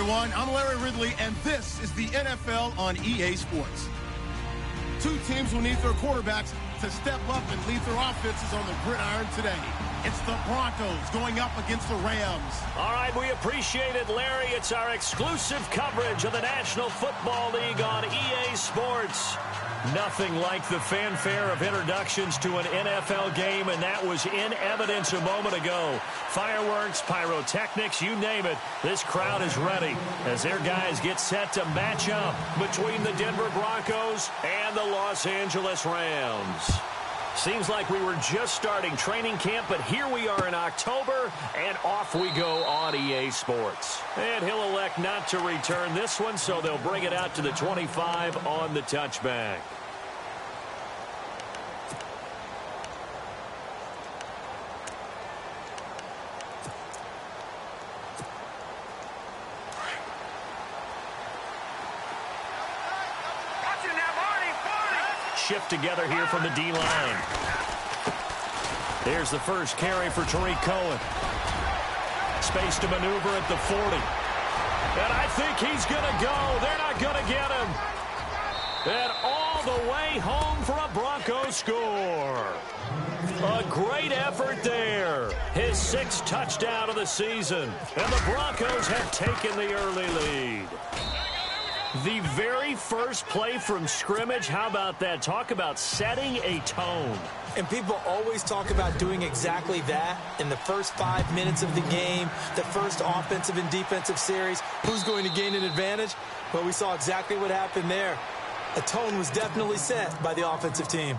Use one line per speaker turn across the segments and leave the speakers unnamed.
everyone. I'm Larry Ridley, and this is the NFL on EA Sports. Two teams will need their quarterbacks to step up and lead their offenses on the gridiron today. It's the Broncos going up against the Rams.
All right, we appreciate it, Larry. It's our exclusive coverage of the National Football League on EA Sports. Nothing like the fanfare of introductions to an NFL game, and that was in evidence a moment ago. Fireworks, pyrotechnics, you name it. This crowd is ready as their guys get set to match up between the Denver Broncos and the Los Angeles Rams. Seems like we were just starting training camp, but here we are in October, and off we go on EA Sports. And he'll elect not to return this one, so they'll bring it out to the 25 on the touchback. Shift together here from the D-line. There's the first carry for Tariq Cohen. Space to maneuver at the 40. And I think he's going to go. They're not going to get him. And all the way home for a Broncos score. A great effort there. His sixth touchdown of the season. And the Broncos have taken the early lead. The very first play from scrimmage, how about that? Talk about setting a tone.
And people always talk about doing exactly that in the first 5 minutes of the game, the first offensive and defensive series. Who's going to gain an advantage? Well, we saw exactly what happened there. A tone was definitely set by the offensive team.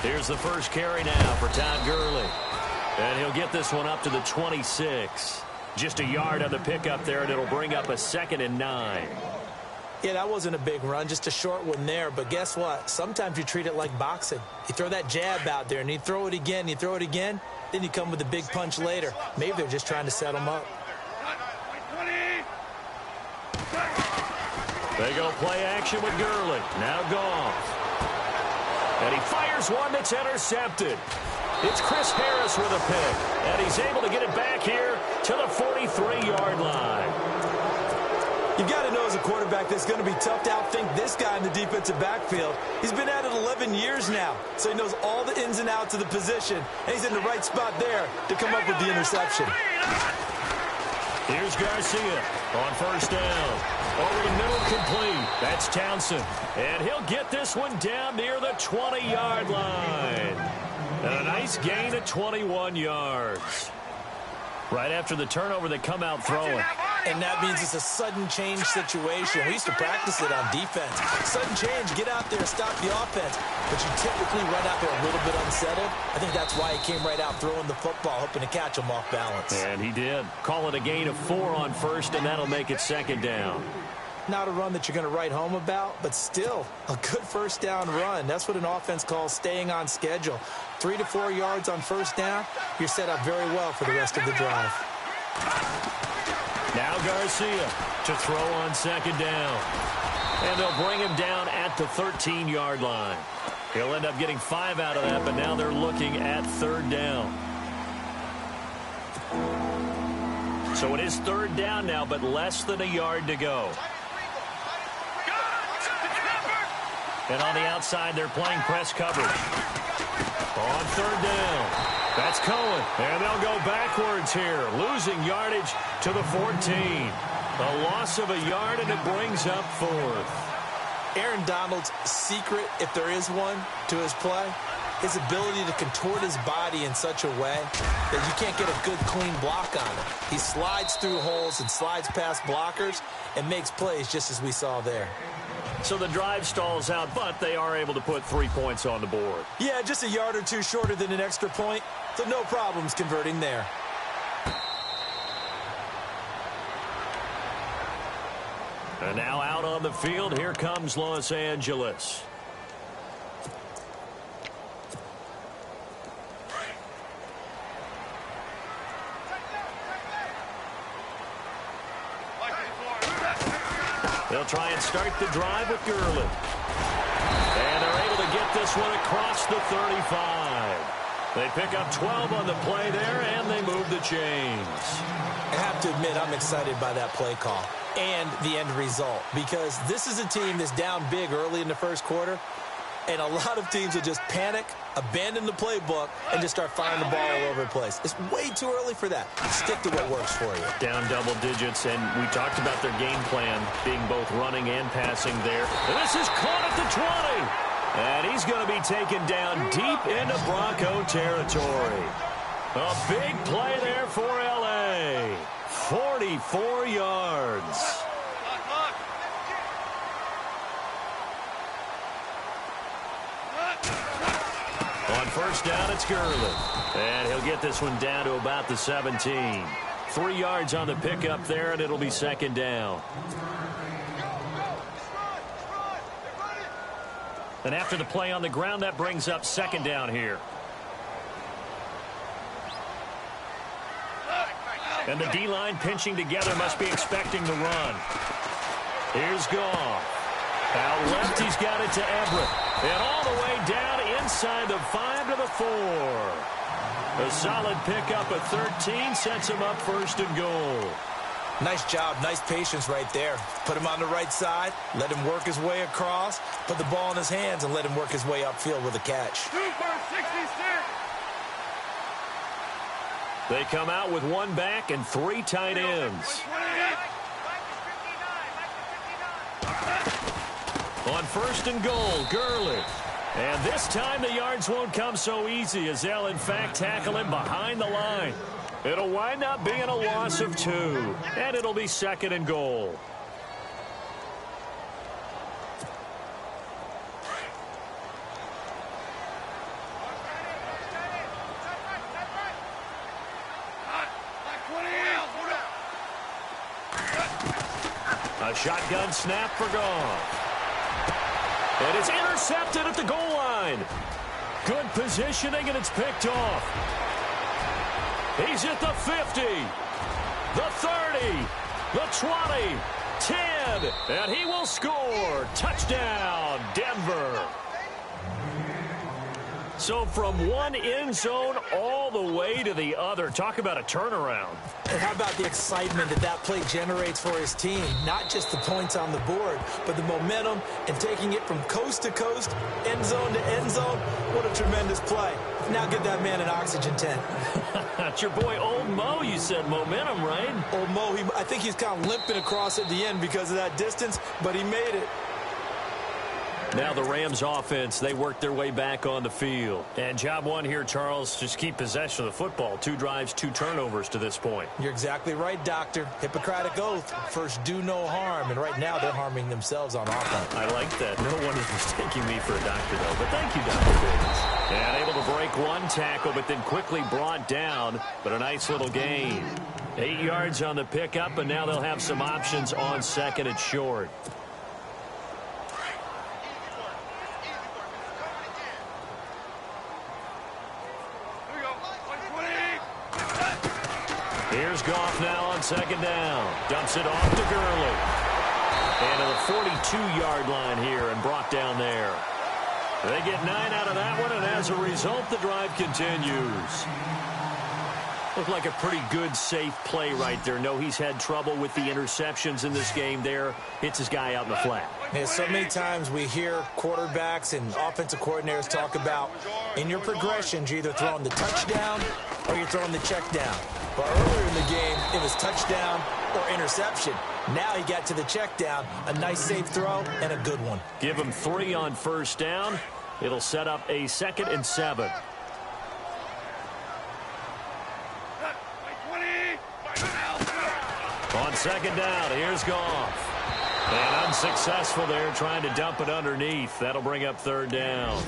Here's the first carry now for Todd Gurley. And he'll get this one up to the 26. Just a yard on the pickup there, and it'll bring up a 2nd and 9.
Yeah, that wasn't a big run, just a short one there. But guess what? Sometimes you treat it like boxing. You throw that jab out there, and you throw it again, you throw it again, then you come with a big punch later. Maybe they're just trying to set him up.
They go play action with Gurley. Now Goff. And he fires one that's intercepted. It's Chris Harris with a pick. And he's able to get it back here to the 43-yard line.
You've got to know as a quarterback that it's going to be tough to outthink this guy in the defensive backfield. He's been at it 11 years now, so he knows all the ins and outs of the position. And he's in the right spot there to come up with the interception.
Here's Garcia on first down. Over the middle, complete. That's Townsend. And he'll get this one down near the 20-yard line. And a nice gain of 21 yards. Right after the turnover, they come out throwing.
And that means it's a sudden change situation. We used to practice it on defense. Sudden change, get out there, stop the offense. But you typically run out there a little bit unsettled. I think that's why he came right out throwing the football, hoping to catch him off balance.
And he did. Call it a gain of 4 on first, and that'll make it 2nd down.
Not a run that you're going to write home about, but still a good first down run. That's what an offense calls staying on schedule. 3 to 4 yards on first down, you're set up very well for the rest of the drive.
Now Garcia to throw on 2nd down. And they'll bring him down at the 13-yard line. He'll end up getting 5 out of that, but now they're looking at 3rd down. So it is 3rd down now, but less than a yard to go. And on the outside, they're playing press coverage. On 3rd down, that's Cohen. And they'll go backwards here, losing yardage to the 14. A loss of a yard, and it brings up 4th.
Aaron Donald's secret, if there is one, to his play, his ability to contort his body in such a way that you can't get a good, clean block on him. He slides through holes and slides past blockers and makes plays just as we saw there.
So the drive stalls out, but they are able to put 3 points on the board.
Yeah, just a yard or two shorter than an extra point, so no problems converting there.
And now out on the field, here comes Los Angeles. They'll try and start the drive with Gurley. And they're able to get this one across the 35. They pick up 12 on the play there, and they move the chains.
I have to admit, I'm excited by that play call and the end result, because this is a team that's down big early in the first quarter, and a lot of teams will just panic, abandon the playbook, and just start firing the ball all over the place. It's way too early for that. Stick to what works for you.
Down double digits, and we talked about their game plan being both running and passing there. And this is caught at the 20. And he's going to be taken down deep into Bronco territory. A big play there for L.A. 44 yards. On first down, it's Gurley. And he'll get this one down to about the 17. 3 yards on the pickup there, and it'll be second down. And after the play on the ground, that brings up second down here. And the D-line pinching together must be expecting the run. Here's Goff. Out left, he's got it to Everett. And all the way down inside the 5 to the 4. A solid pickup of 13 sets him up first and goal.
Nice job, nice patience right there. Put him on the right side, let him work his way across, put the ball in his hands, and let him work his way upfield with a catch.
Super 66.
They come out with one back and 3 tight ends. On first and goal, Gurley. And this time the yards won't come so easy, as they'll in fact tackle him behind the line. It'll wind up being a loss of 2, and it'll be second and goal. A shotgun snap for Goff. And it's intercepted at the goal line. Good positioning, and it's picked off. He's at the 50, the 30, the 20, 10, and he will score. Touchdown, Denver. So from one end zone all the way to the other. Talk about a turnaround.
And how about the excitement that play generates for his team? Not just the points on the board, but the momentum and taking it from coast to coast, end zone to end zone. What a tremendous play. Now give that man an oxygen tent.
That's your boy Old Mo. You said momentum, right?
Old Mo, I think he's kind of limping across at the end because of that distance, but he made it.
Now the Rams offense, they work their way back on the field. And job one here, Charles, just keep possession of the football. 2 drives, 2 turnovers to this point.
You're exactly right, Doctor. Hippocratic oath. First, do no harm. And right now, they're harming themselves on offense.
I like that. No one is mistaking me for a doctor, though. But thank you, Dr. Davis. And able to break one tackle, but then quickly brought down. But a nice little gain. 8 yards on the pickup, and now they'll have some options on second and short. Here's Goff now on second down. Dumps it off to Gurley. And to the 42-yard line here and brought down there. They get 9 out of that one, and as a result, the drive continues. Looked like a pretty good, safe play right there. No, he's had trouble with the interceptions in this game there. Hits his guy out in the flat.
Yeah, so many times we hear quarterbacks and offensive coordinators talk about in your progressions, you're either throwing the touchdown or you're throwing the check down. But earlier in the game, it was touchdown or interception. Now he got to the check down, a nice safe throw, and a good one.
Give him 3 on first down. It'll set up a 2nd and 7. On second down, here's Goff. And unsuccessful there, trying to dump it underneath. That'll bring up 3rd down.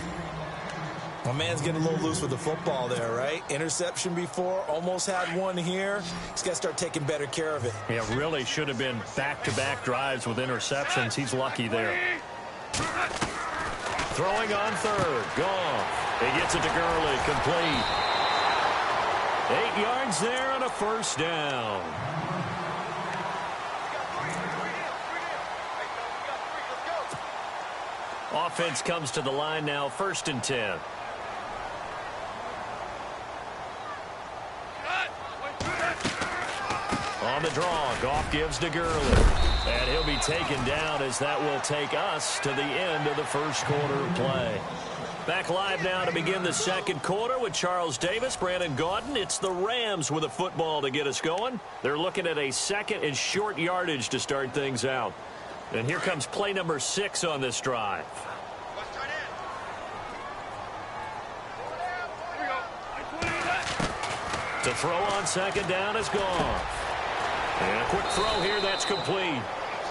My man's getting a little loose with the football there, right? Interception before, almost had one here. He's got to start taking better care of it.
Yeah, really should have been back-to-back drives with interceptions. He's lucky there. Throwing on 3rd, Goff. He gets it to Gurley, complete. 8 yards there and a 1st down. Offense comes to the line now, 1st and 10. On the draw, Goff gives to Gurley. And he'll be taken down as that will take us to the end of the first quarter of play. Back live now to begin the second quarter with Charles Davis, Brandon Gaudin. It's the Rams with a football to get us going. They're looking at a 2nd and short yardage to start things out. And here comes play number 6 on this drive. To throw on 2nd down is Goff. And a quick throw here, that's complete.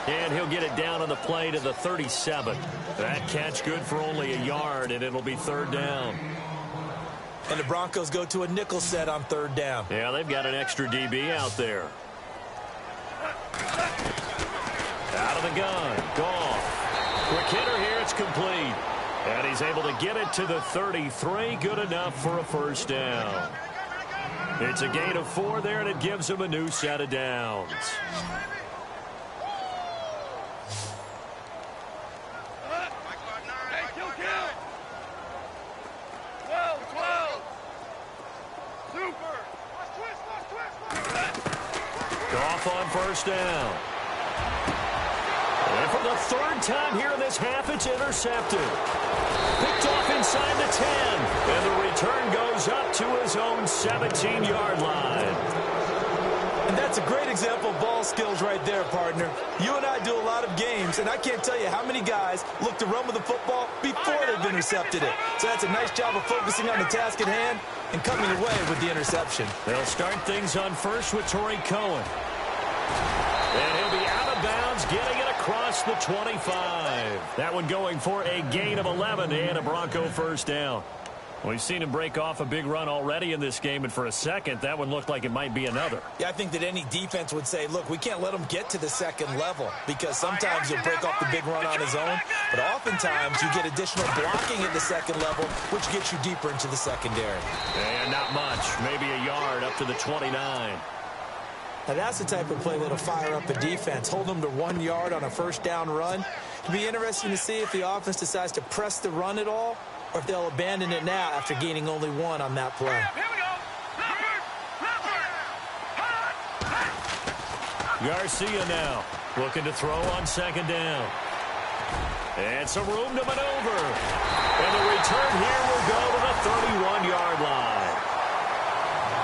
And he'll get it down on the play to the 37. That catch good for only a yard, and it'll be 3rd down.
And the Broncos go to a nickel set on 3rd down.
Yeah, they've got an extra DB out there. Out of the gun, Goff. Quick hitter here, it's complete. And he's able to get it to the 33, good enough for a 1st down. It's a gain of 4 there, and it gives him a new set of downs. Goff on 1st down. And for the 3rd time here in this half, it's intercepted. Picked off inside the 10. And the return goes up to his own 17-yard line.
And that's a great example of ball skills right there, partner. You and I do a lot of games, and I can't tell you how many guys look to run with the football before they've intercepted it. So that's a nice job of focusing on the task at hand and coming away with the interception.
They'll start things on 1st with Torrey Cohen. And he'll be out of bounds, getting it across the 25. That one going for a gain of 11 and a Bronco 1st down. We've seen him break off a big run already in this game, and for a second, that one looked like it might be another.
Yeah, I think that any defense would say, look, we can't let him get to the 2nd level, because sometimes he'll break off the big run on his own, but oftentimes you get additional blocking at the 2nd level, which gets you deeper into the secondary.
And not much, maybe a yard up to the 29.
Now, that's the type of play that'll fire up a defense. Hold them to 1 yard on a 1st down run. It'll be interesting to see if the offense decides to press the run at all, or if they'll abandon it now after gaining only 1 on that play.
Here we go.
Garcia now looking to throw on 2nd down. And some room to maneuver. And the return here will go to the 31-yard line.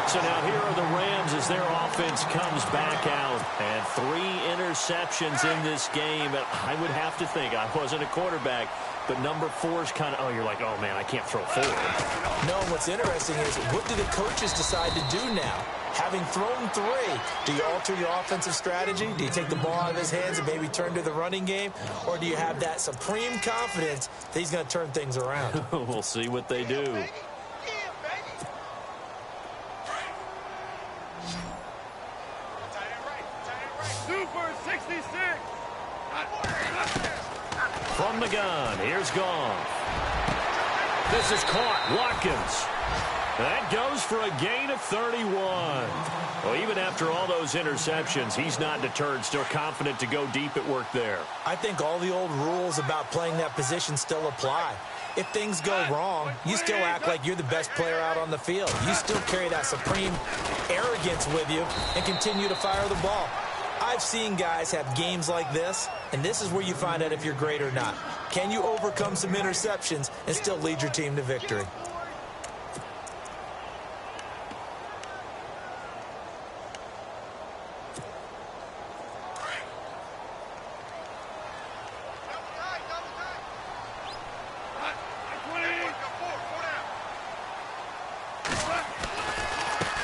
So now here are the Rams as their offense comes back out. And 3 interceptions in this game. And I would have to think, I wasn't a quarterback, but number 4 is kind of, oh, you're like, oh, man, I can't throw 4.
No, what's interesting is, what do the coaches decide to do now? Having thrown 3, do you alter your offensive strategy? Do you take the ball out of his hands and maybe turn to the running game? Or do you have that supreme confidence that he's going to turn things around?
We'll see what they do.
Super 66.
From the gun, here's Goff. This is caught. Watkins. That goes for a gain of 31. Well, even after all those interceptions, he's not deterred, still confident to go deep at work there.
I think all the old rules about playing that position still apply. If things go wrong, you still act like you're the best player out on the field. You still carry that supreme arrogance with you and continue to fire the ball. I've seen guys have games like this, and this is where you find out if you're great or not. Can you overcome some interceptions and still lead your team to victory?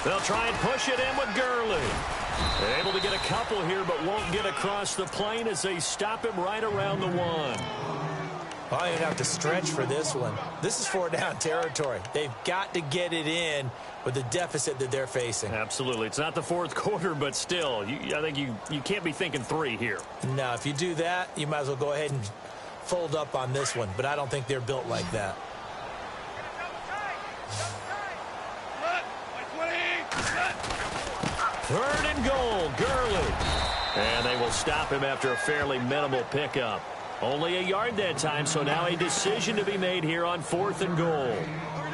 They'll try and push it in with Gurley. They're able to get a couple here, but won't get across the plane as they stop him right around the 1.
I didn't have to stretch for this one. This is 4 down territory. They've got to get it in with the deficit that they're facing.
Absolutely. It's not the 4th quarter, but still, I think you can't be thinking 3 here.
No, if you do that, you might as well go ahead and fold up on this one, but I don't think they're built like that.
Third and goal, Gurley. And they will stop him after a fairly minimal pickup. Only a yard that time, so now a decision to be made here on 4th and goal.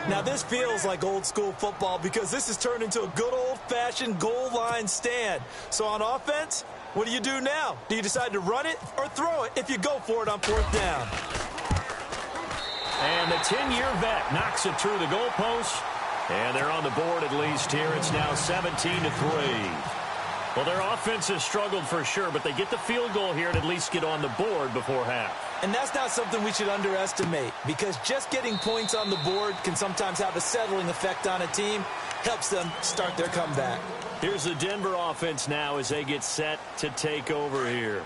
Now this feels like old school football because this has turned into a good old-fashioned goal line stand. So on offense, what do you do now? Do you decide to run it or throw it if you go for it on 4th down?
And the 10-year vet knocks it through the goalpost. And they're on the board at least here. It's now 17-3. Well, their offense has struggled for sure, but they get the field goal here and at least get on the board before half.
And that's not something we should underestimate because just getting points on the board can sometimes have a settling effect on a team. Helps them start their comeback.
Here's the Denver offense now as they get set to take over here.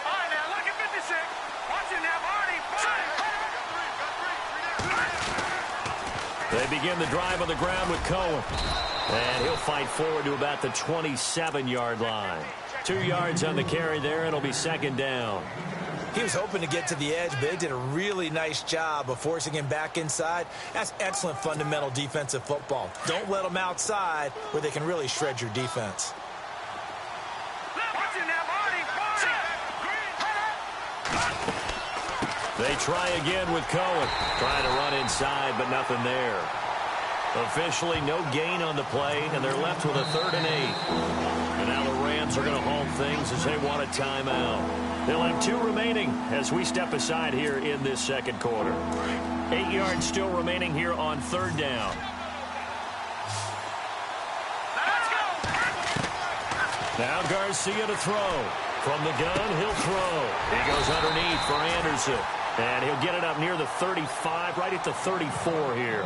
All right, now look at 56. Watch it now, Barney.
They begin the drive on the ground with Cohen. And he'll fight forward to about the 27-yard line. 2 yards on the carry there, and it'll be 2nd down.
He was hoping to get to the edge, but they did a really nice job of forcing him back inside. That's excellent fundamental defensive football. Don't let them outside where they can really shred your defense.
Watch it now, Barney.
They try again with Cohen. Trying to run inside, but nothing there. Officially no gain on the play, and they're left with a 3rd and 8. And now the Rams are going to halt things as they want a timeout. They'll have 2 remaining as we step aside here in this 2nd quarter. 8 yards still remaining here on 3rd down. Now Garcia to throw. From the gun, he'll throw. He goes underneath for Anderson. And he'll get it up near the 35, right at the 34 here.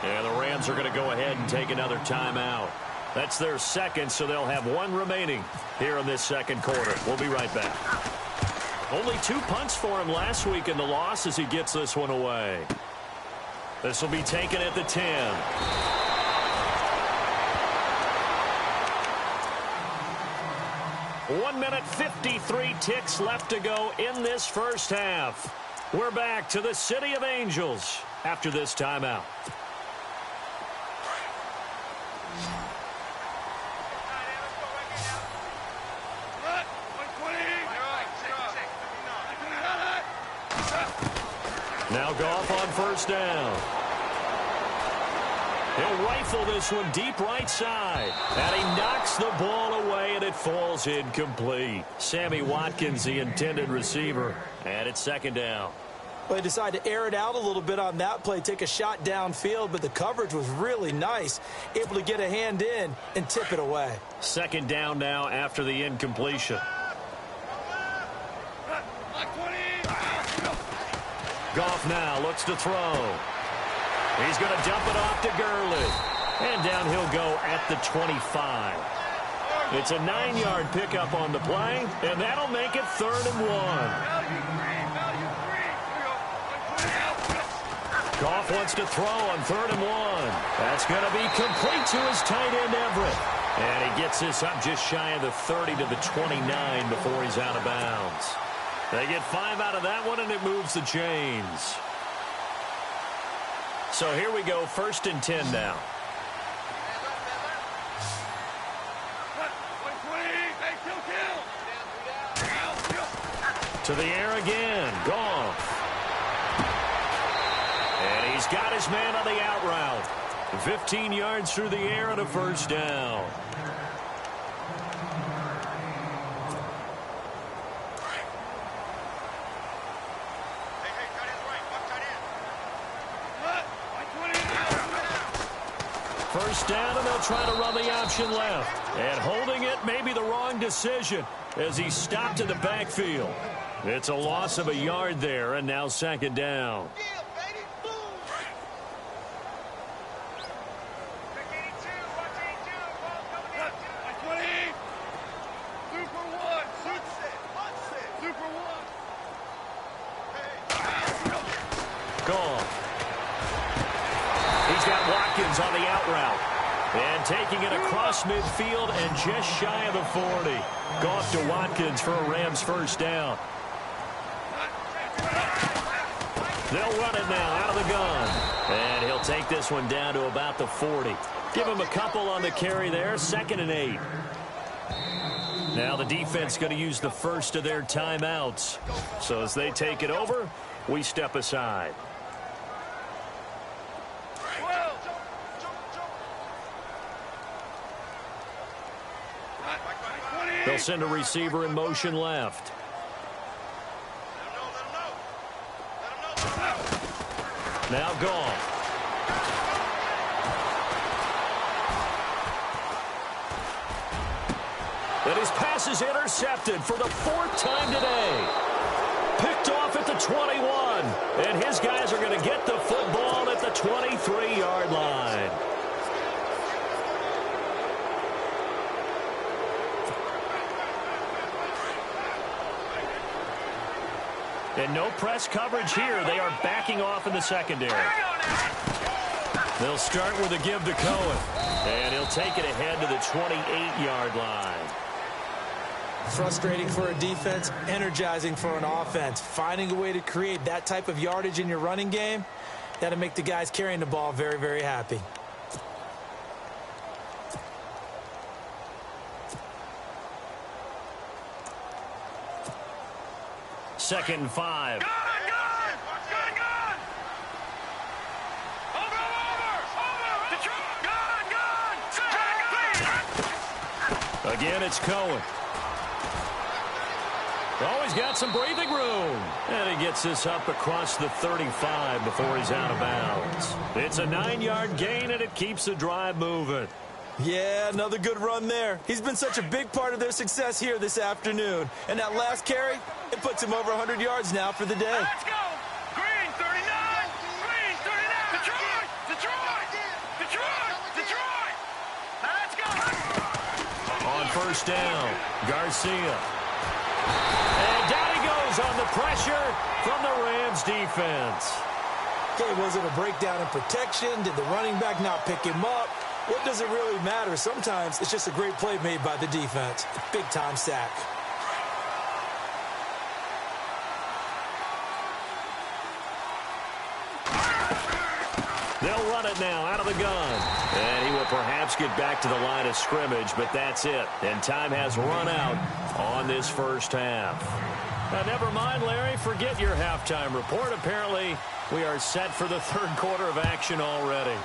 And the Rams are going to go ahead and take another timeout. That's their 2nd, so they'll have 1 remaining here in this 2nd quarter. We'll be right back. Only 2 punts for him last week in the loss as he gets this one away. This will be taken at the 10. One minute, 53 ticks left to go in this first half. We're back to the City of Angels after this timeout. Now Goff on 1st down. He'll rifle this one deep right side. And he knocks the ball away, and it falls incomplete. Sammy Watkins, the intended receiver. And it's 2nd down.
Well, they decided to air it out a little bit on that play, take a shot downfield, but the coverage was really nice. Able to get a hand in and tip it away. 2nd
down now after the incompletion. Goff now looks to throw. He's going to dump it off to Gurley. And down he'll go at the 25. It's a 9-yard pickup on the play, and that'll make it 3rd and 1. Goff wants to throw on 3rd and 1. That's going to be complete to his tight end, Everett. And he gets this up just shy of the 30 to the 29 before he's out of bounds. They get 5 out of that one, and it moves the chains. So here we go, 1st and 10 now. To the air again, Goff. And he's got his man on the out route. 15 yards through the air and a 1st down. First down, and they'll try to run the option left. And holding it may be the wrong decision as he stopped in the backfield. It's a loss of a yard there, and now 2nd down. He's got Watkins on the out route. And taking it across midfield and just shy of the 40. Goff to Watkins for a Rams 1st down. They'll run it now out of the gun. And he'll take this one down to about the 40. Give him a couple on the carry there. 2nd and 8. Now the defense going to use the first of their timeouts. So as they take it over, we step aside. They'll send a receiver in motion left. Now gone. And his pass is intercepted for the 4th time today. Picked off at the 21. And his guys are going to get the football at the 23-yard line. And no press coverage here. They are backing off in the secondary. They'll start with a give to Cohen. And he'll take it ahead to the 28-yard line.
Frustrating for a defense, energizing for an offense. Finding a way to create that type of yardage in your running game, that'll make the guys carrying the ball very, very happy.
Second and 5. Again, it's Cohen. Oh, he's got some breathing room. And he gets this up across the 35 before he's out of bounds. It's a 9-yard gain, and it keeps the drive moving.
Yeah, another good run there. He's been such a big part of their success here this afternoon. And that last carry, it puts him over 100 yards now for the day.
Let's go. Green 39. Green 39. Detroit. Detroit. Detroit. Detroit. Now let's go.
On first down, Garcia. And down he goes on the pressure from the Rams defense.
Okay, was it a breakdown in protection? Did the running back not pick him up? What does it really matter? Sometimes it's just a great play made by the defense. Big-time sack.
They'll run it now out of the gun. And he will perhaps get back to the line of scrimmage, but that's it. And time has run out on this first half. Now, never mind, Larry. Forget your halftime report. Apparently, we are set for the third quarter of action already.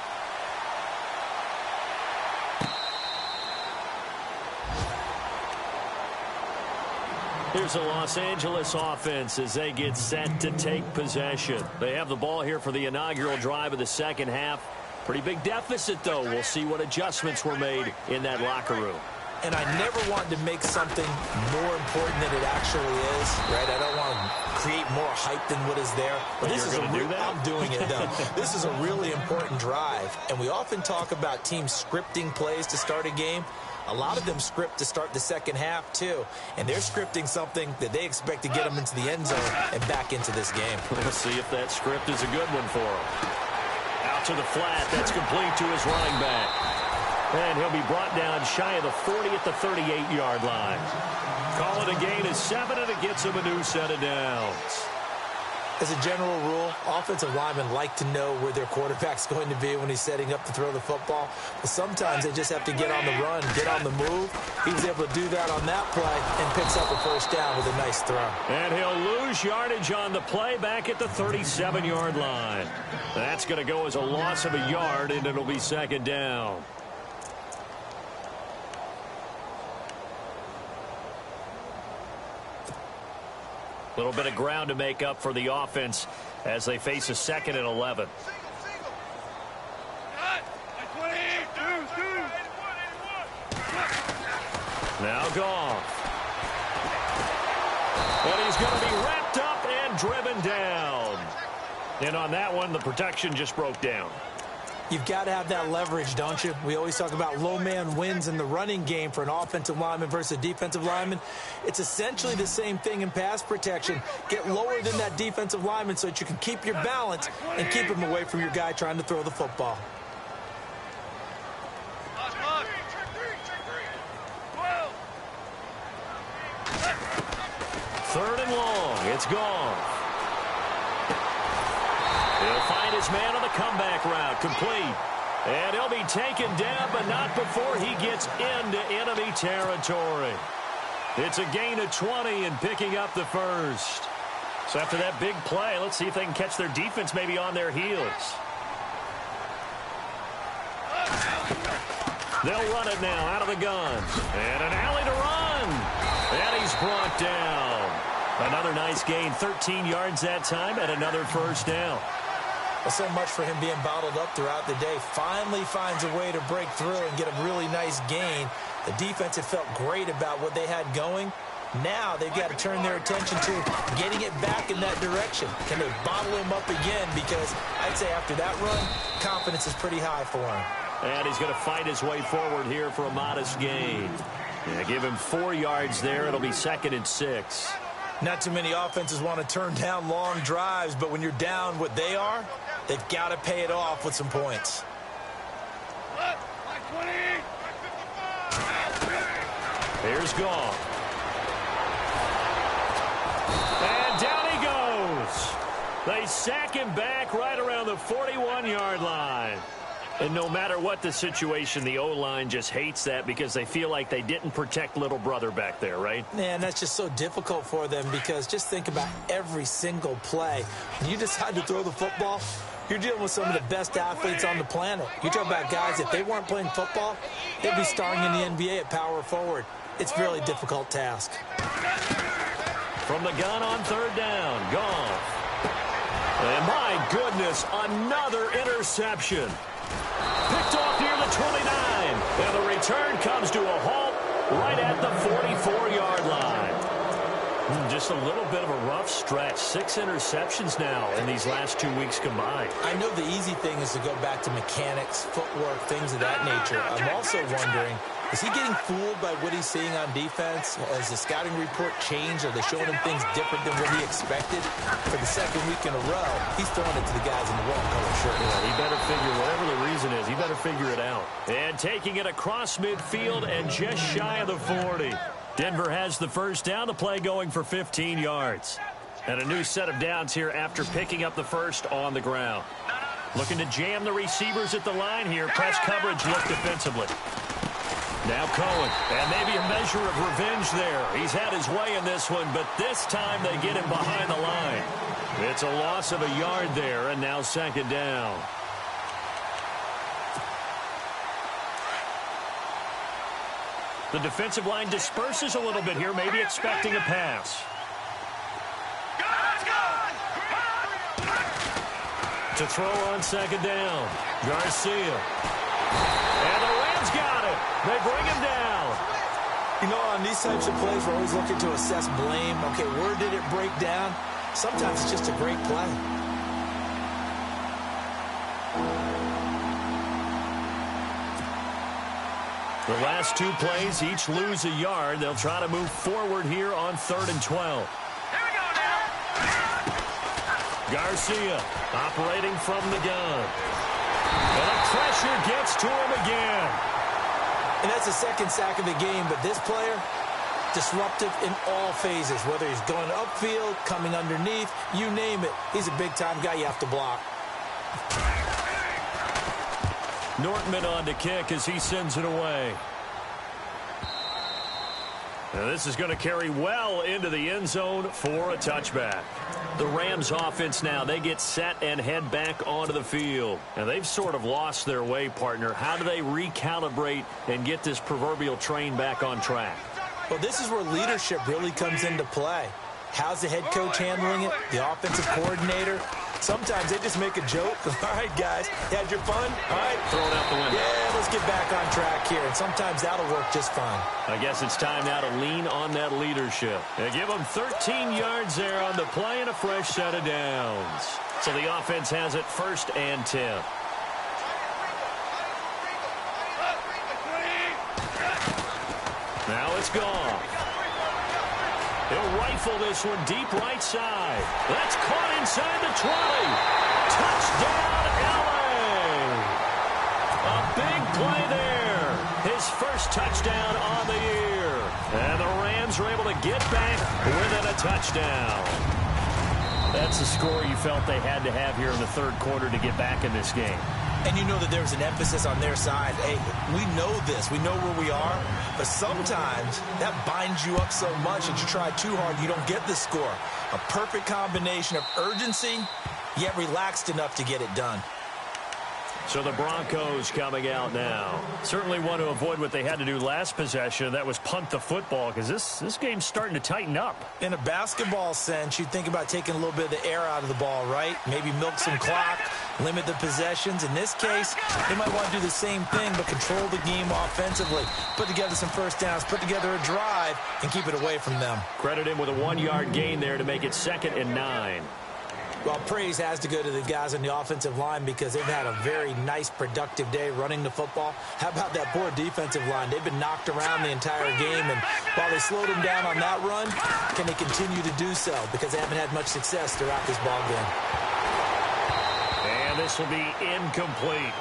Here's the Los Angeles offense as they get set to take possession. They have the ball here for the inaugural drive of the second half. Pretty big deficit, though. We'll see what adjustments were made in that locker room.
And I never want to make something more important than it actually is, right? I don't want to create more hype than what is there.
But this is
I'm doing it, though. This is a really important drive. And we often talk about teams scripting plays to start a game. A lot of them script to start the second half, too. And they're scripting something that they expect to get them into the end zone and back into this game.
We'll see if that script is a good one for them. Out to the flat. That's complete to his running back. And he'll be brought down shy of the 40 at the 38-yard line. Call it a gain of 7, and it gets him a new set of downs.
As a general rule, offensive linemen like to know where their quarterback's going to be when he's setting up to throw the football. But sometimes they just have to get on the run, get on the move. He was able to do that on that play and picks up a first down with a nice throw.
And he'll lose yardage on the play back at the 37-yard line. That's going to go as a loss of a yard, and it'll be second down. A little bit of ground to make up for the offense as they face a second and 11. Now Goff. And he's going to be wrapped up and driven down. And on that one, the protection just broke down.
You've got to have that leverage, don't you? We always talk about low man wins in the running game for an offensive lineman versus a defensive lineman. It's essentially the same thing in pass protection. Get lower than that defensive lineman so that you can keep your balance and keep him away from your guy trying to throw the football.
Third and long. It's gone. He'll find his man on the comeback route. Complete. And he'll be taken down, but not before he gets into enemy territory. It's a gain of 20 and picking up the first. So after that big play, let's see if they can catch their defense maybe on their heels. They'll run it now out of the gun. And an alley to run. And he's brought down. Another nice gain, 13 yards that time, and another first down.
Well, so much for him being bottled up throughout the day. Finally finds a way to break through and get a really nice gain. The defense had felt great about what they had going. Now they've got to turn their attention to getting it back in that direction. Can they bottle him up again? Because I'd say after that run, confidence is pretty high for him.
And he's going to fight his way forward here for a modest gain. Yeah, give him 4 yards there. It'll be 2nd and 6.
Not too many offenses want to turn down long drives, but when you're down what they are, they've got to pay it off with some points.
Here's Goff. And down he goes. They sack him back right around the 41-yard line. And no matter what the situation, the O-line just hates that because they feel like they didn't protect little brother back there, right?
Man, that's just so difficult for them because just think about every single play. When you decide to throw the football, you're dealing with some of the best athletes on the planet. You talk about guys, if they weren't playing football, they'd be starring in the NBA at power forward. It's a really difficult task.
From the gun on 3rd down, Goff. And my goodness, another interception. Picked off near the 29. And the return comes to a halt right at the 44-yard line. Just a little bit of a rough stretch. 6 interceptions now in these last 2 weeks combined.
I know the easy thing is to go back to mechanics, footwork, things of that nature. I'm also wondering, is he getting fooled by what he's seeing on defense? Has the scouting report changed? Are they showing him things different than what he expected? For the 2nd week in a row, he's throwing it to the guys in the wrong color shirt.
Yeah, he better figure, whatever the reason is, he better figure it out. And taking it across midfield and just shy of the 40. Denver has the first down, the play going for 15 yards. And a new set of downs here after picking up the first on the ground. Looking to jam the receivers at the line here. Press coverage look defensively. Now Cohen, and maybe a measure of revenge there. He's had his way in this one, but this time they get him behind the line. It's a loss of a yard there, and now 2nd down. The defensive line disperses a little bit here, maybe expecting a pass. To throw on 2nd down, Garcia. And the Rams got it. They bring him down.
You know, on these types of plays, we're always looking to assess blame. Okay, where did it break down? Sometimes it's just a great play.
The last 2 plays each lose a yard. They'll try to move forward here on 3rd and 12. Garcia operating from the gun. And the pressure gets to him again.
And that's the 2nd sack of the game, but this player, disruptive in all phases, whether he's going upfield, coming underneath, you name it. He's a big-time guy you have to block.
Nortman on to kick as he sends it away. Now this is going to carry well into the end zone for a touchback. The Rams offense now, they get set and head back onto the field. And they've sort of lost their way, partner. How do they recalibrate and get this proverbial train back on track?
Well, this is where leadership really comes into play. How's the head coach handling it? The offensive coordinator? Sometimes they just make a joke. All right, guys, you had your fun? All right.
Throw it out the window.
Yeah, let's get back on track here. And sometimes that'll work just fine.
I guess it's time now to lean on that leadership. And give them 13 yards there on the play and a fresh set of downs. So the offense has it 1st and 10. Now it's gone. He'll rifle this one deep right side. That's caught inside the 20. Touchdown, L.A. A big play there. His first touchdown on the year. And the Rams are able to get back within a touchdown. That's the score you felt they had to have here in the 3rd quarter to get back in this game.
And you know that there's an emphasis on their side. Hey, we know this. We know where we are. But sometimes that binds you up so much that you try too hard, you don't get the score. A perfect combination of urgency, yet relaxed enough to get it done.
So the Broncos coming out now. Certainly want to avoid what they had to do last possession. That was punt the football, because this game's starting to tighten up.
In a basketball sense, you'd think about taking a little bit of the air out of the ball, right? Maybe milk some clock, limit the possessions. In this case, they might want to do the same thing, but control the game offensively. Put together some first downs, put together a drive, and keep it away from them.
Credit him with a 1-yard gain there to make it 2nd and 9.
Well, praise has to go to the guys on the offensive line because they've had a very nice, productive day running the football. How about that poor defensive line? They've been knocked around the entire game, and while they slowed them down on that run, can they continue to do so? Because they haven't had much success throughout this ball game.
And this will be incomplete.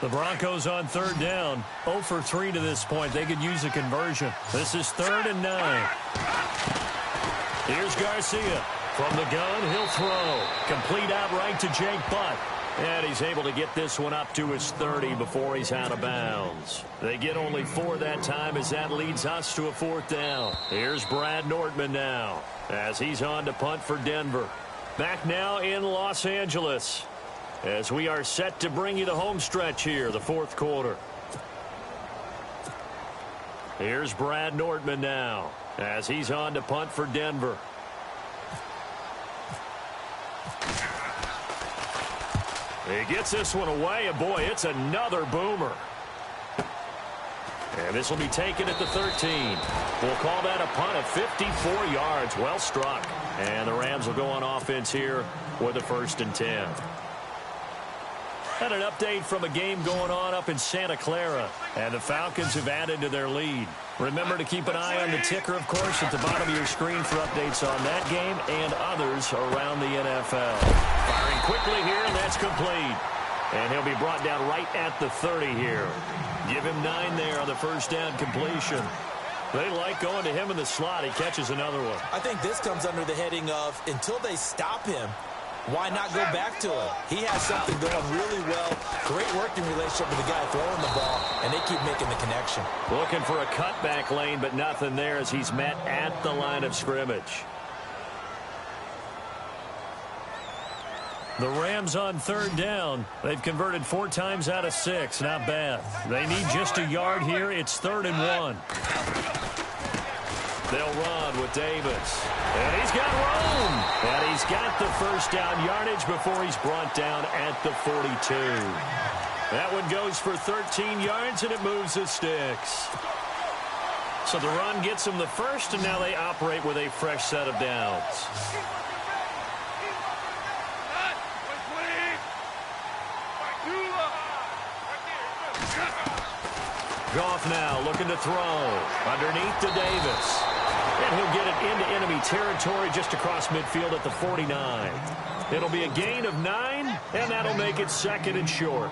The Broncos on 3rd down. 0 for 3 to this point. They could use a conversion. This is 3rd and 9. Here's Garcia. From the gun, he'll throw. Complete outright to Jake Butt. And he's able to get this one up to his 30 before he's out of bounds. They get only 4 that time as that leads us to a 4th down. Here's Brad Nortman now as he's on to punt for Denver. Back now in Los Angeles as we are set to bring you the home stretch here, the 4th quarter. Here's Brad Nortman now as he's on to punt for Denver. He gets this one away, and boy, it's another boomer. And this will be taken at the 13. We'll call that a punt of 54 yards. Well struck. And the Rams will go on offense here with a 1st and 10. And an update from a game going on up in Santa Clara. And the Falcons have added to their lead. Remember to keep an eye on the ticker, of course, at the bottom of your screen for updates on that game and others around the NFL. Firing quickly here, and that's complete. And he'll be brought down right at the 30 here. Give him 9 there on the 1st down completion. They like going to him in the slot. He catches another one.
I think this comes under the heading of until they stop him, why not go back to him? He has something going really well. Great working relationship with the guy throwing the ball, and they keep making the connection.
Looking for a cutback lane, but nothing there as he's met at the line of scrimmage. The Rams on 3rd down. They've converted 4 times out of 6. Not bad. They need just a yard here. It's 3rd and 1. They'll run with Davis. And he's got room. And he's got the 1st down yardage before he's brought down at the 42. That one goes for 13 yards, and it moves the sticks. So the run gets him the 1st, and now they operate with a fresh set of downs. Goff now looking to throw. Underneath to Davis. And he'll get it into enemy territory just across midfield at the 49. It'll be a gain of 9, and that'll make it 2nd and short.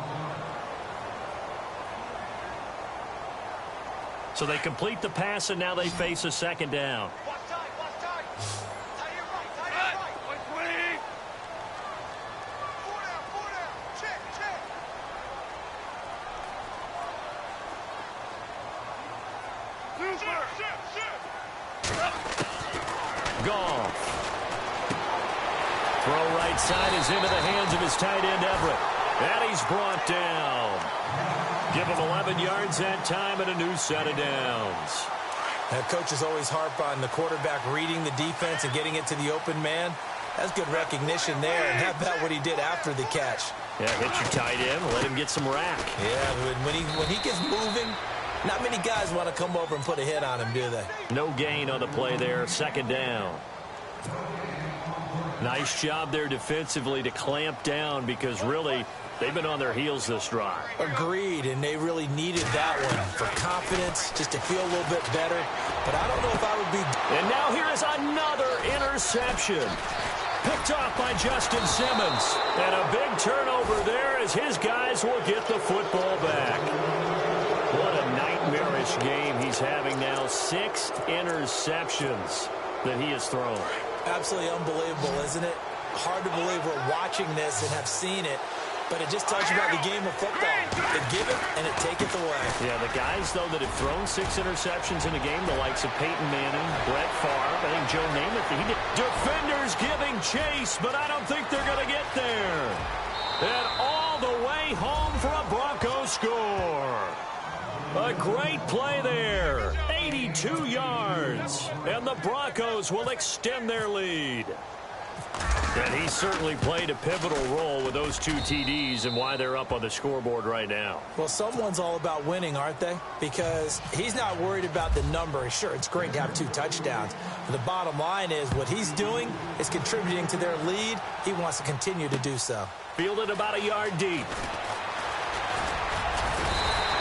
So they complete the pass, and now they face a 2nd down. Goff. Throw right side is into the hands of his tight end, Everett. And he's brought down. Give him 11 yards that time and a new set of downs.
Coaches always harp on the quarterback reading the defense and getting it to the open man. That's good recognition there. And how about what he did after the catch?
Yeah, hit your tight end, let him get some rack.
Yeah, when he gets moving, not many guys want to come over and put a hit on him, do they?
No gain on the play there, 2nd down. Nice job there defensively to clamp down because really they've been on their heels this drive.
Agreed, and they really needed that one for confidence, just to feel a little bit better. But I don't know if I would be...
And now here is another interception. Picked off by Justin Simmons. And a big turnover there as his guys will get the football back. What a nightmarish game he's having now. 6 interceptions that he has thrown.
Absolutely unbelievable, isn't it? Hard to believe we're watching this and have seen it. But it just tells you about the game of football. They give it, and it taketh away.
Yeah, the guys, though, that have thrown 6 interceptions in a game, the likes of Peyton Manning, Brett Favre, I think Joe Namath, defenders giving chase, but I don't think they're going to get there. And all the way home for a Broncos score. A great play there. 82 yards. And the Broncos will extend their lead. And he certainly played a pivotal role with those 2 TDs and why they're up on the scoreboard right now.
Well, someone's all about winning, aren't they? Because he's not worried about the number. Sure, it's great to have 2 touchdowns. But the bottom line is what he's doing is contributing to their lead. He wants to continue to do so.
Fielded about a yard deep.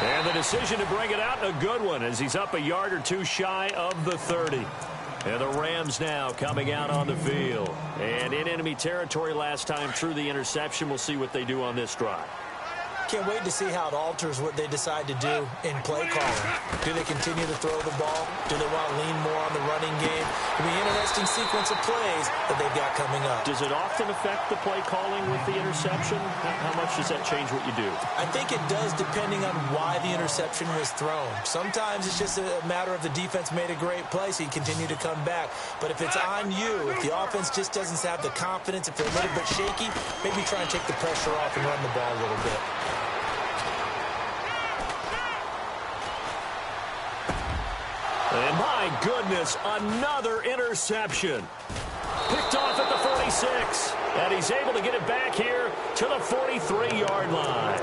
And the decision to bring it out, a good one, as he's up a yard or 2 shy of the 30. And the Rams now coming out on the field. And in enemy territory last time through the interception. We'll see what they do on this drive.
Can't wait to see how it alters what they decide to do in play calling. Do they continue to throw the ball? Do they want to lean more on the running game? It'll be an interesting sequence of plays that they've got coming up.
Does it often affect the play calling with the interception? How much does that change what you do?
I think it does depending on why the interception was thrown. Sometimes it's just a matter of the defense made a great play, so you continue to come back. But if it's on you, if the offense just doesn't have the confidence, if they're a little bit shaky, maybe try and take the pressure off and run the ball a little bit.
And my goodness, another interception. Picked off at the 46. And he's able to get it back here to the 43-yard line.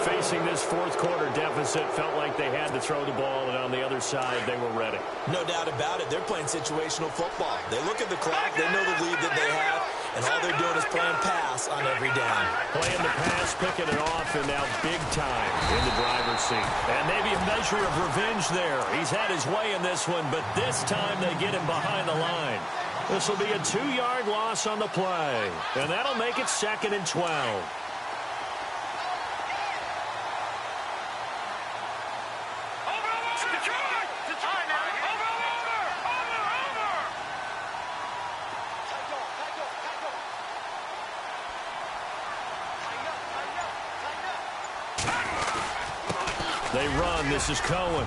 Facing this fourth quarter deficit, felt like they had to throw the ball, and on the other side, they were ready.
No doubt about it. They're playing situational football. They look at the clock. They know the lead that they have, and all they're doing is playing pass on every down.
Playing the pass, picking it off, and now big time in the driver's seat. And maybe a measure of revenge there. He's had his way in this one, but this time they get him behind the line. This will be a 2-yard loss on the play, and that'll make it 2nd and 12. They run. This is Cohen.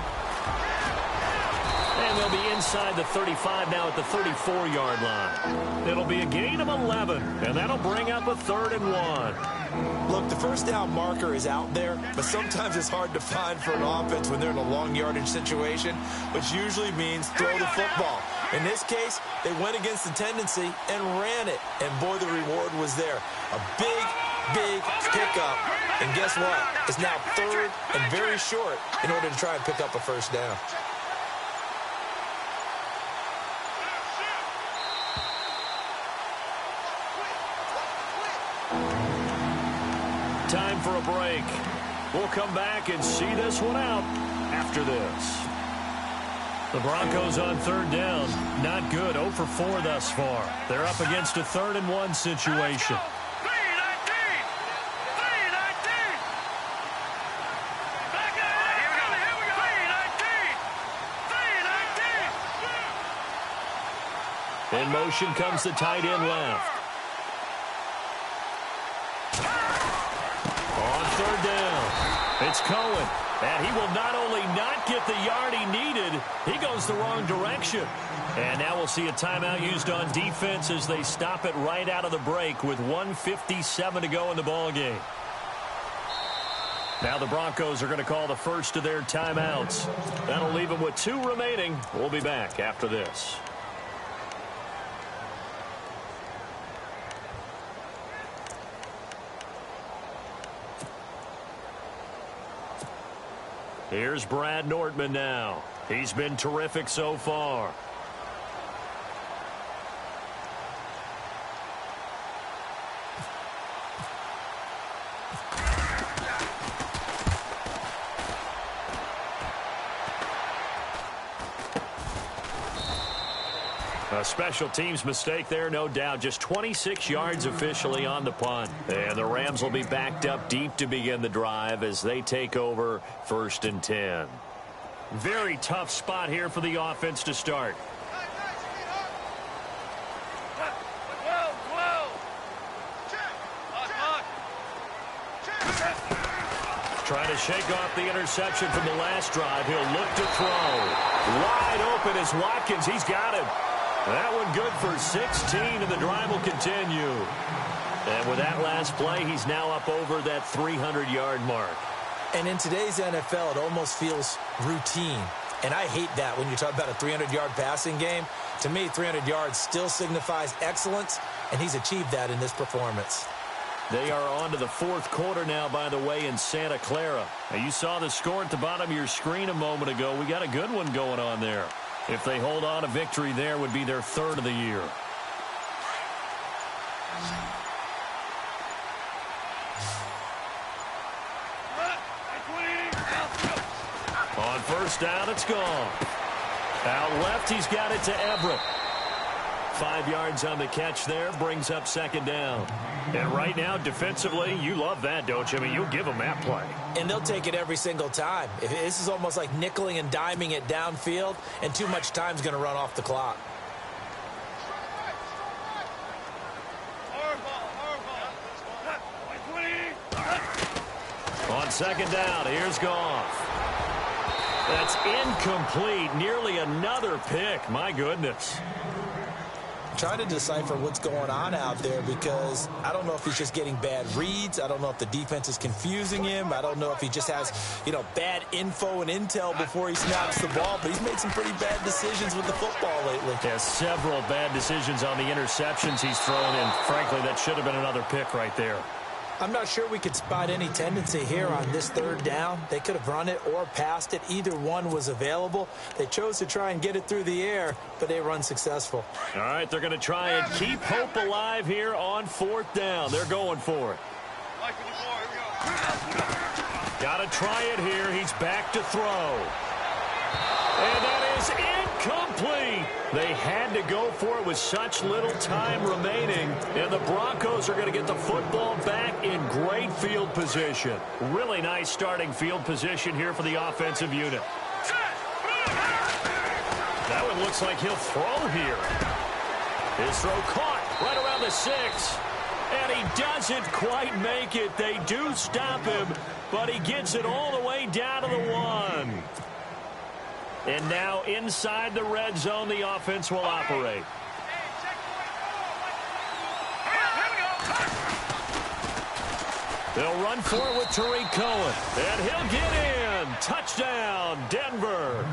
And they'll be inside the 35 now at the 34-yard line. It'll be a gain of 11, and that'll bring up a 3rd and 1.
Look, the first down marker is out there, but sometimes it's hard to find for an offense when they're in a long yardage situation, which usually means throw the football. In this case, they went against the tendency and ran it, and boy, the reward was there. A big pickup, and guess what? It's now 3rd and very short in order to try and pick up a first down.
Time for a break. We'll come back and see this one out after this. The Broncos on 3rd down. Not good. 0 for 4 thus far. They're up against a 3rd and 1 situation. In motion comes the tight end left. On 3rd down, it's Cohen. And he will not only not get the yard he needed, he goes the wrong direction. And now we'll see a timeout used on defense as they stop it right out of the break with 1:57 to go in the ballgame. Now the Broncos are going to call the first of their timeouts. That'll leave them with 2 remaining. We'll be back after this. Here's Brad Nordman now. He's been terrific so far. A special teams mistake there, no doubt. Just 26 yards officially on the punt. And the Rams will be backed up deep to begin the drive as they take over 1st and 10. Very tough spot here for the offense to start. Trying to shake off the interception from the last drive. He'll look to throw. Wide open is Watkins. He's got him. That one good for 16, and the drive will continue. And with that last play, he's now up over that 300-yard mark.
And in today's NFL, it almost feels routine. And I hate that when you talk about a 300-yard passing game. To me, 300 yards still signifies excellence, and he's achieved that in this performance.
They are on to the 4th quarter now, by the way, in Santa Clara. Now, you saw the score at the bottom of your screen a moment ago. We got a good one going on there. If they hold on, a victory there would be their 3rd of the year. On 1st down, it's gone. Out left, he's got it to Everett. 5 yards on the catch there, brings up 2nd down. And right now, defensively, you love that, don't you? I mean, you'll give them that play.
And they'll take it every single time. This is almost like nickeling and diming it downfield, and too much time's going to run off the clock.
On 2nd down, here's Goff. That's incomplete. Nearly another pick. My goodness.
Trying to decipher what's going on out there because I don't know if he's just getting bad reads. I don't know if the defense is confusing him. I don't know if he just has, bad info and intel before he snaps the ball. But he's made some pretty bad decisions with the football lately.
Yeah, several bad decisions on the interceptions he's thrown, and frankly, that should have been another pick right there.
I'm not sure we could spot any tendency here on this 3rd down. They could have run it or passed it. Either one was available. They chose to try and get it through the air, but they were unsuccessful.
All right, they're going to try and keep hope alive here on 4th down. They're going for it. Got to try it here. He's back to throw. And that is incomplete. They had to go for it with such little time remaining. And the Broncos are going to get the football back in great field position. Really nice starting field position here for the offensive unit. That one looks like he'll throw here. His throw caught right around the 6. And he doesn't quite make it. They do stop him, but he gets it all the way down to the 1. And now inside the red zone, the offense will operate. They'll run for it with Tariq Cohen. And he'll get in. Touchdown, Denver.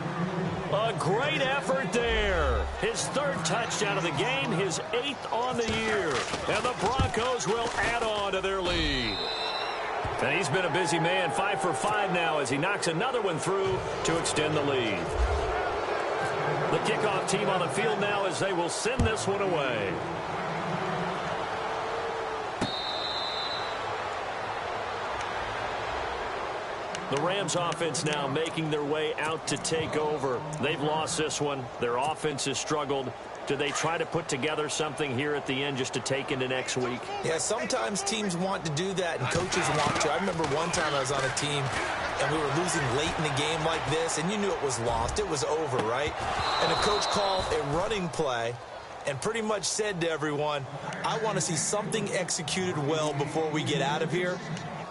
A great effort there. His 3rd touchdown of the game, his 8th on the year. And the Broncos will add on to their lead. And he's been a busy man, 5 for 5 now as he knocks another one through to extend the lead. The kickoff team on the field now as they will send this one away. The Rams offense now making their way out to take over. They've lost this one. Their offense has struggled. Do they try to put together something here at the end just to take into next week?
Yeah, sometimes teams want to do that and coaches want to. I remember one time I was on a team and we were losing late in the game like this, and you knew it was lost. It was over, right? And the coach called a running play and pretty much said to everyone, I want to see something executed well before we get out of here.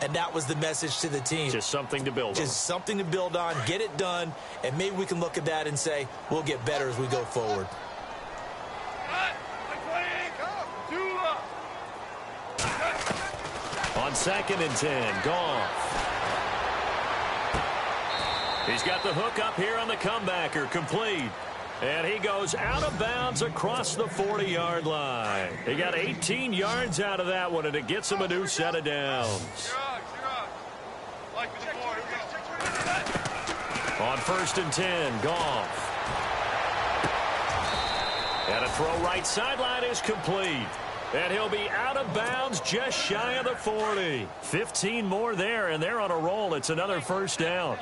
And that was the message to the team.
Just something to build on.
Just something to build on, get it done, and maybe we can look at that and say, we'll get better as we go forward.
On 2nd and 10, Goff. He's got the hook up here on the comebacker, complete. And he goes out of bounds across the 40-yard line. He got 18 yards out of that one, and it gets him a new set of downs. On 1st and 10, Goff. And a throw right sideline is complete. And he'll be out of bounds just shy of the 40. 15 more there, and they're on a roll. It's another 1st down.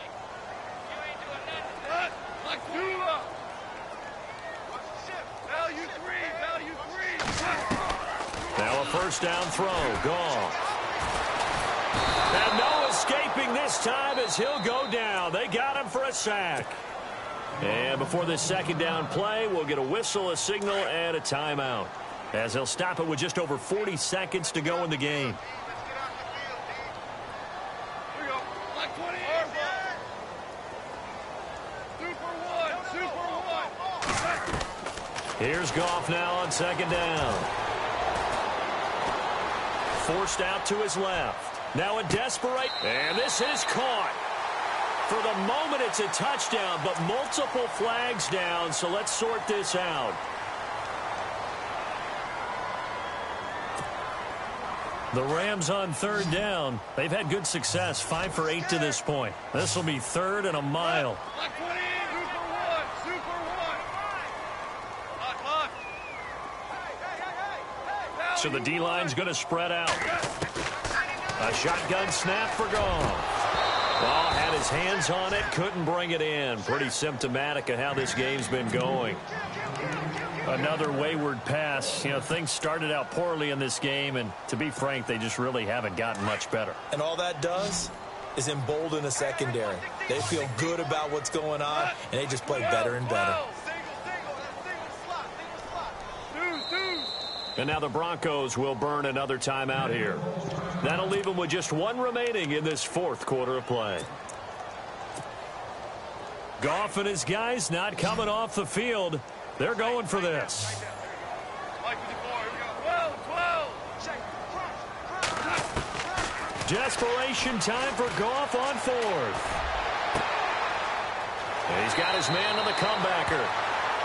first down throw. Gone. And no escaping this time as he'll go down. They got him for a sack. And before this second down play, we'll get a whistle, a signal, and a timeout, as they'll stop it with just over 40 seconds to go in the game. Here's Goff now on second down. Forced out to his left. Now a desperate, and this is caught. For the moment, it's a touchdown, but multiple flags down, so let's sort this out. The Rams on third down. They've had good success, 5 for 8 to this point. This will be third and a mile. So the D-line's going to spread out. A shotgun snap for Goff. Ball had his hands on it, couldn't bring it in. Pretty symptomatic of how this game's been going. Another wayward pass. You know, things started out poorly in this game, and to be frank, they just really haven't gotten much better.
And all that does is embolden a secondary. They feel good about what's going on, and they just play better and better.
And now the Broncos will burn another timeout here. That'll leave them with just one remaining in this fourth quarter of play. Goff and his guys not coming off the field. They're going for this. Desperation time for Goff on fourth. And he's got his man on the comebacker.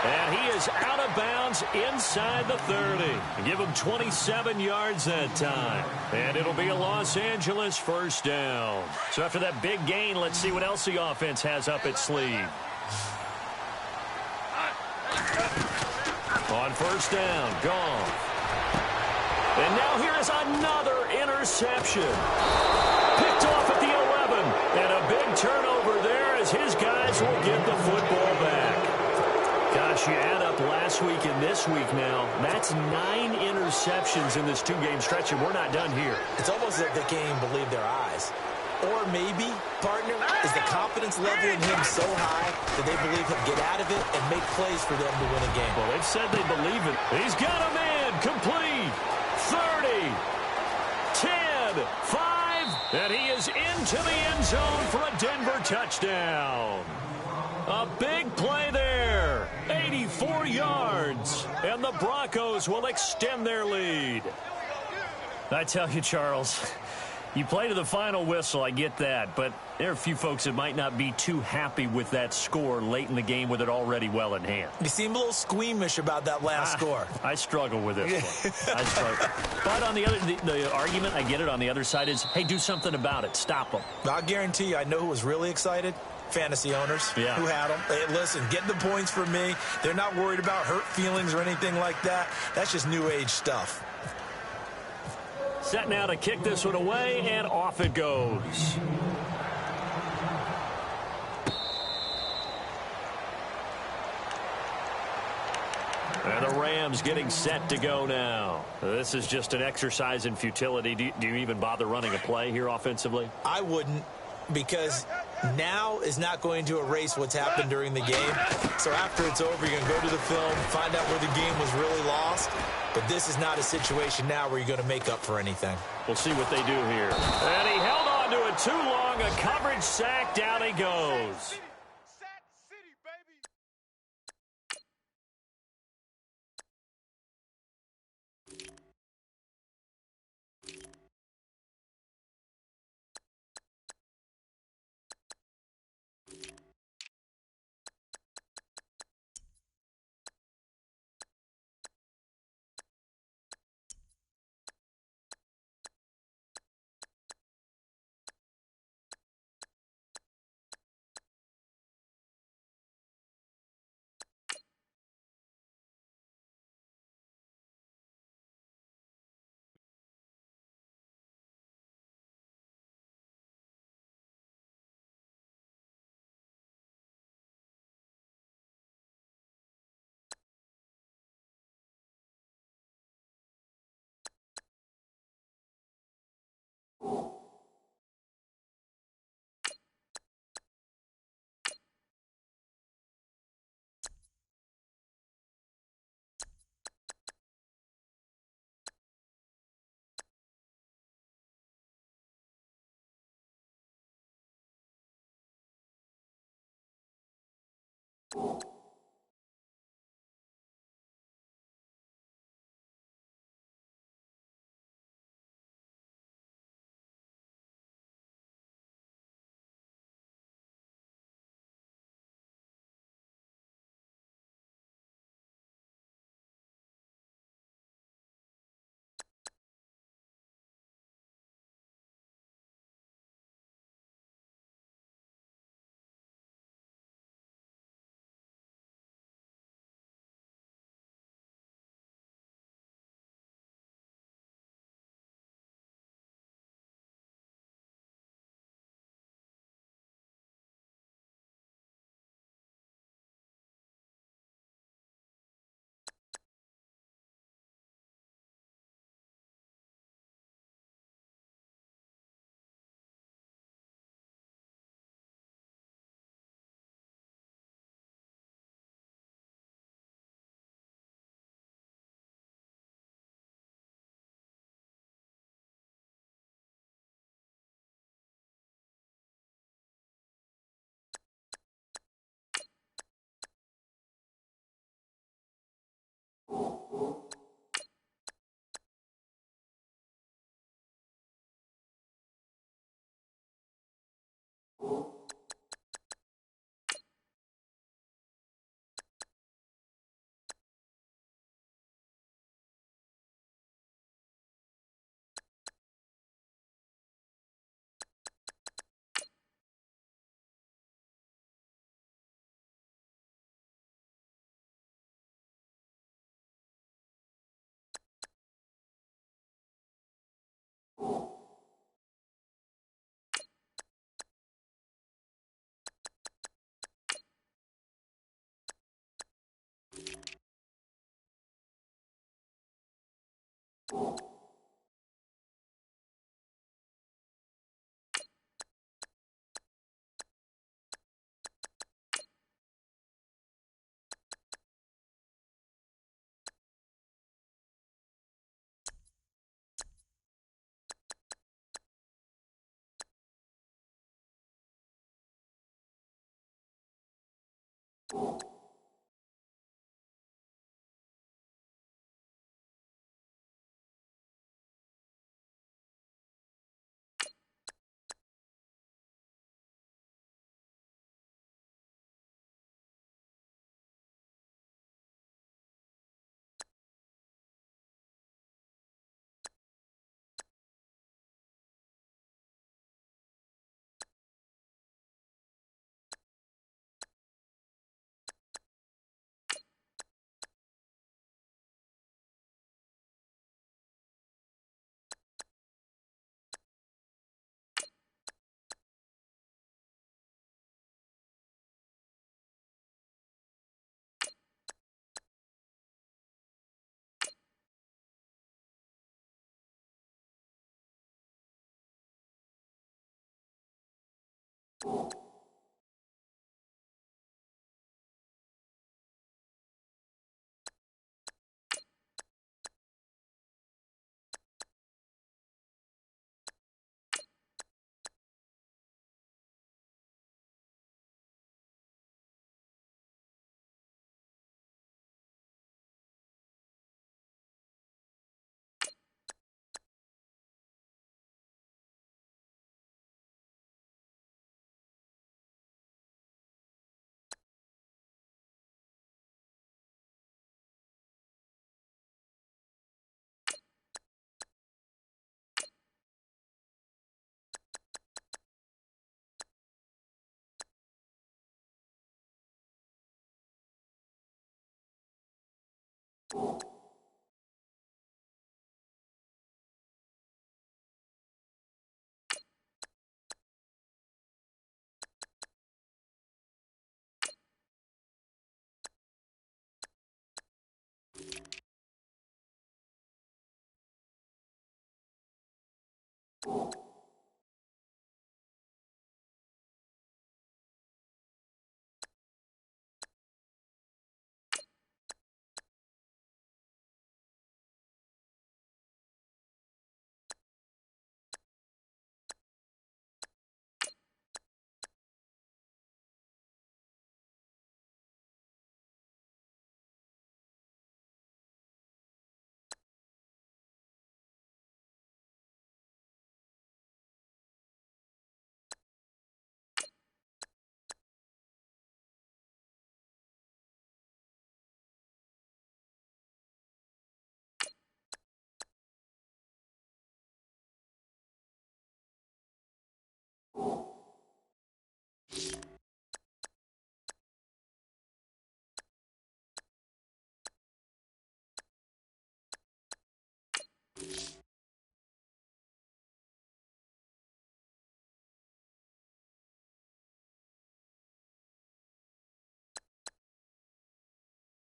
And he is out of bounds inside the 30. Give him 27 yards that time. And it'll be a Los Angeles first down. So after that big gain, let's see what else the offense has up its sleeve. On first down, Goff. And now here is another interception. Picked off at the 11. And a big turnover there as his guys will get the football back. Gosh, you add up last week and this week now. That's 9 interceptions in this two-game stretch, and we're not done here.
It's almost like they can't even believe their eyes. Or maybe, partner, is the confidence level in him so high that they believe he'll get out of it and make plays for them to win a game.
Well, they've said they believe it. He's got a man complete. 30, 10, 5, and he is into the end zone for a Denver touchdown. A big play there. 84 yards. And the Broncos will extend their lead. I tell you, Charles, you play to the final whistle, I get that. But there are a few folks that might not be too happy with that score late in the game with it already well in hand.
You seem a little squeamish about that last score.
I struggle with this one. I struggle. But on the argument, I get it, on the other side is, hey, do something about it. Stop them.
I'll guarantee you, I know who was really excited. Fantasy owners who had them. Hey, listen, get the points for me. They're not worried about hurt feelings or anything like that. That's just new age stuff.
Set now to kick this one away, and off it goes. And the Rams getting set to go now. This is just an exercise in futility. Do you even bother running a play here offensively?
I wouldn't, because now is not going to erase what's happened during the game. So after it's over, you're going to go to the film, find out where the game was really lost. But this is not a situation now where you're going to make up for anything.
We'll see what they do here. And he held on to it too long. A coverage sack. Down he goes.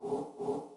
you.